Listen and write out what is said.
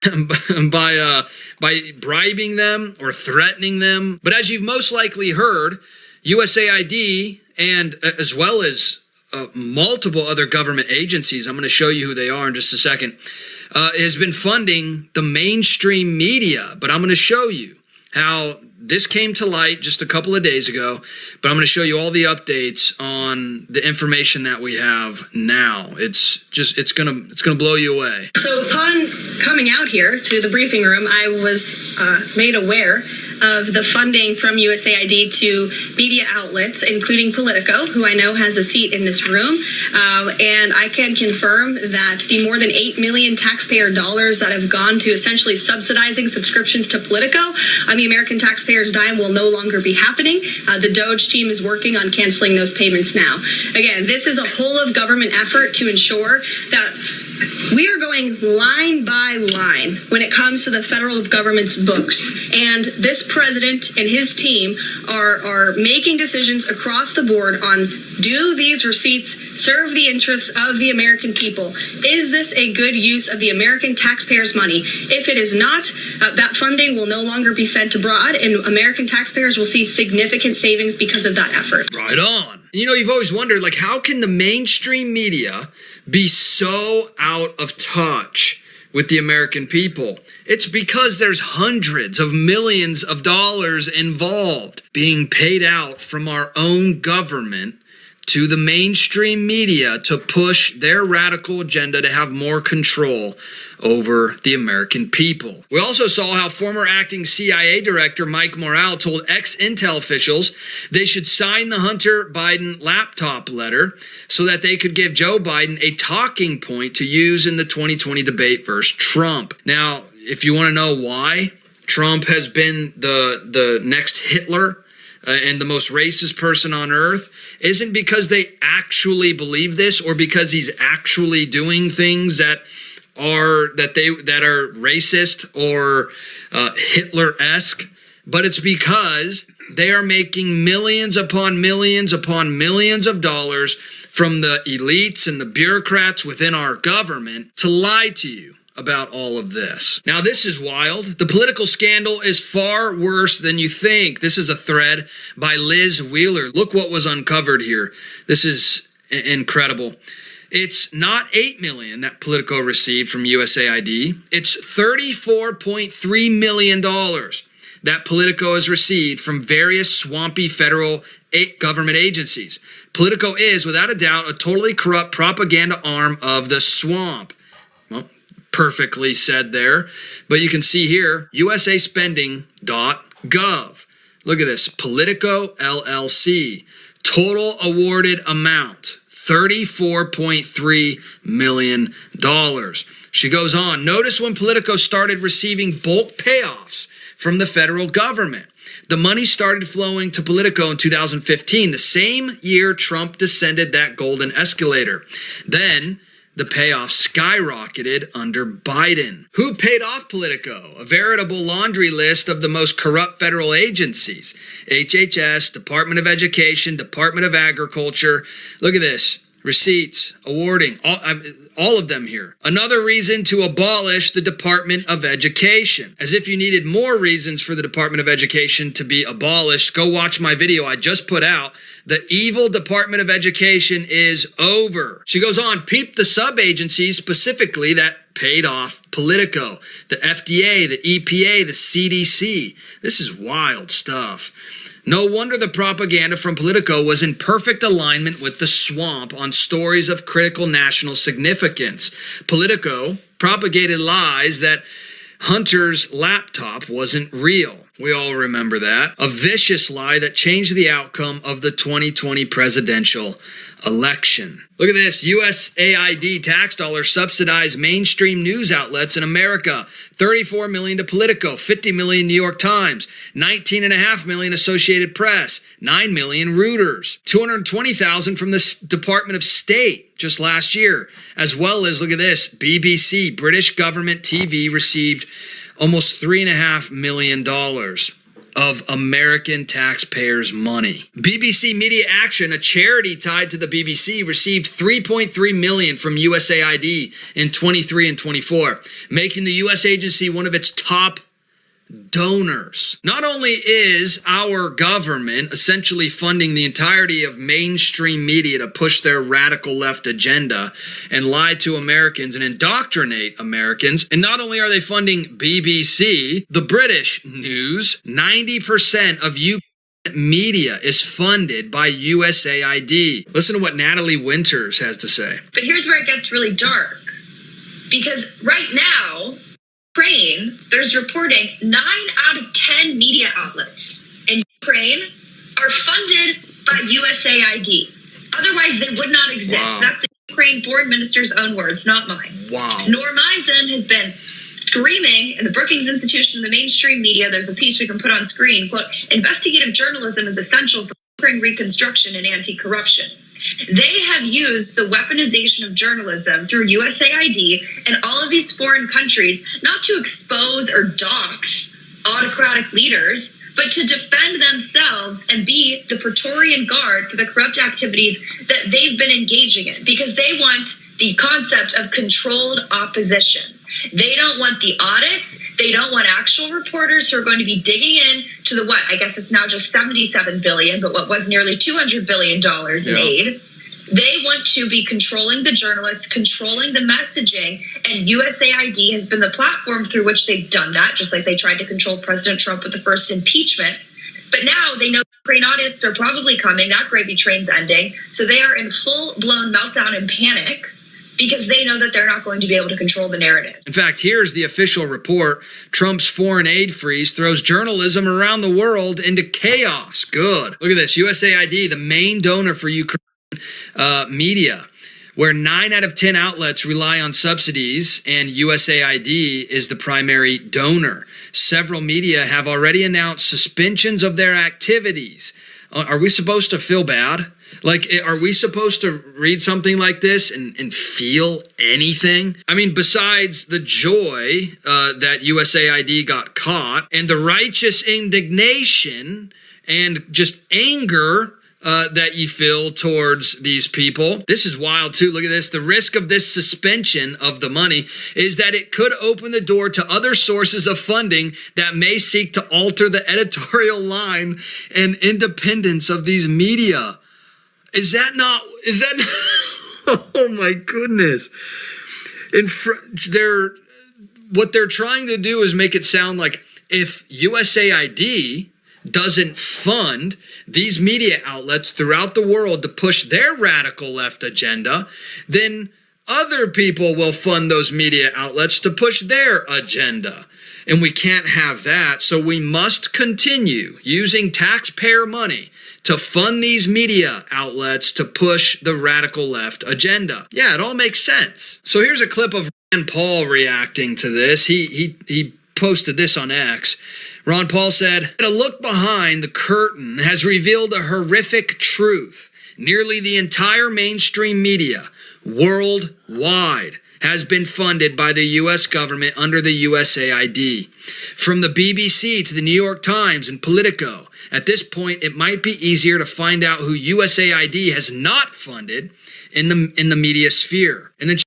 by bribing them or threatening them. But as you've most likely heard, USAID and as well as multiple other government agencies, I'm going to show you who they are in just a second, has been funding the mainstream media. But I'm going to show you how this came to light just a couple of days ago, but I'm going to show you all the updates on the information that we have now. It's going to blow you away. So upon coming out here to the briefing room, I was made aware of the funding from USAID to media outlets, including Politico, who I know has a seat in this room. And I can confirm that the more than $8 million taxpayer dollars that have gone to essentially subsidizing subscriptions to Politico on the American taxpayers' dime will no longer be happening. The DOJ team is working on canceling those payments now. Again, this is a whole of government effort to ensure that we are going line by line when it comes to the federal government's books. And this president and his team are making decisions across the board on, do these receipts serve the interests of the American people? Is this a good use of the American taxpayers' money? If it is not, that funding will no longer be sent abroad, and American taxpayers will see significant savings because of that effort. Right on. You know, you've always wondered, like, how can the mainstream media be so out of touch with the American people? It's because there's hundreds of millions of dollars involved being paid out from our own government to the mainstream media to push their radical agenda to have more control over the American people. We also saw how former acting CIA director Mike Morrell told ex-Intel officials they should sign the Hunter Biden laptop letter so that they could give Joe Biden a talking point to use in the 2020 debate versus Trump. Now, if you want to know why Trump has been the next Hitler and the most racist person on earth, isn't because they actually believe this or because he's actually doing things that are racist or Hitler-esque, but it's because they are making millions upon millions upon millions of dollars from the elites and the bureaucrats within our government to lie to you about all of this. Now, this is wild. The political scandal is far worse than you think. This is a thread by Liz Wheeler. Look what was uncovered here. This is incredible. It's not $8 million that Politico received from USAID. It's $34.3 million that Politico has received from various swampy federal government agencies. Politico is, without a doubt, a totally corrupt propaganda arm of the swamp. Well, perfectly said there. But you can see here, usaspending.gov. Look at this. Politico LLC. Total awarded amount, $34.3 million. She goes on. Notice when Politico started receiving bulk payoffs from the federal government. The money started flowing to Politico in 2015, the same year Trump descended that golden escalator. Then the payoff skyrocketed under Biden. Who paid off Politico? A veritable laundry list of the most corrupt federal agencies. HHS, Department of Education, Department of Agriculture. Look at this. Receipts, awarding, all of them here. Another reason to abolish the Department of Education. As if you needed more reasons for the Department of Education to be abolished, go watch my video I just put out. The evil Department of Education is over. She goes on, peep the sub-agencies specifically that paid off Politico. The FDA, the EPA, the CDC. This is wild stuff. No wonder the propaganda from Politico was in perfect alignment with the swamp on stories of critical national significance. Politico propagated lies that Hunter's laptop wasn't real. We all remember that. A vicious lie that changed the outcome of the 2020 presidential election. Look at this. USAID tax dollars subsidize mainstream news outlets in America. $34 million to Politico, $50 million New York Times, $19.5 million Associated Press, $9 million Reuters, $220,000 from the Department of State just last year, as well as, look at this, BBC, British government TV received almost $3.5 million. of American taxpayers' money. BBC Media Action, a charity tied to the BBC, received $3.3 million from USAID in 23 and 24, making the U.S. agency one of its top donors. Not only is our government essentially funding the entirety of mainstream media to push their radical left agenda and lie to Americans and indoctrinate Americans, and not only are they funding BBC, the British news, 90% of UK media is funded by USAID. Listen to what Natalie Winters has to say. But here's where it gets really dark. Because right now, Ukraine, there's reporting 9 out of 10 media outlets in Ukraine are funded by USAID. Otherwise, they would not exist. Wow. That's the Ukraine foreign minister's own words, not mine. Wow. Norm Eisen has been screaming in the Brookings Institution, the mainstream media. There's a piece we can put on screen. Quote, investigative journalism is essential for Ukraine reconstruction and anti-corruption. They have used the weaponization of journalism through USAID and all of these foreign countries not to expose or dox autocratic leaders, but to defend themselves and be the Praetorian Guard for the corrupt activities that they've been engaging in, because they want the concept of controlled opposition. They don't want the audits. They don't want actual reporters who are going to be digging in to the what? I guess it's now just $77 billion, but what was nearly $200 billion in aid. They want to be controlling the journalists, controlling the messaging, and USAID has been the platform through which they've done that, just like they tried to control President Trump with the first impeachment. But now they know Ukraine audits are probably coming. That gravy train's ending. So they are in full-blown meltdown and panic, because they know that they're not going to be able to control the narrative. In fact, here's the official report. Trump's foreign aid freeze throws journalism around the world into chaos. Good. Look at this. USAID, the main donor for Ukraine media, where 9 out of 10 outlets rely on subsidies, and USAID is the primary donor. Several media have already announced suspensions of their activities. Are we supposed to feel bad? Like, are we supposed to read something like this and feel anything? I mean, besides the joy that USAID got caught and the righteous indignation and just anger that you feel towards these people. This is wild too. Look at this. The risk of this suspension of the money is that it could open the door to other sources of funding that may seek to alter the editorial line and independence of these media. Is that oh my goodness. What they're trying to do is make it sound like if USAID doesn't fund these media outlets throughout the world to push their radical left agenda, then other people will fund those media outlets to push their agenda. And we can't have that. So we must continue using taxpayer money to fund these media outlets to push the radical left agenda. Yeah, it all makes sense. So here's a clip of Rand Paul reacting to this. He posted this on X. Ron Paul said, "A look behind the curtain has revealed a horrific truth. Nearly the entire mainstream media worldwide has been funded by the U.S. government under the USAID. From the BBC to the New York Times and Politico. At this point, it might be easier to find out who USAID has not funded in the media sphere." And then she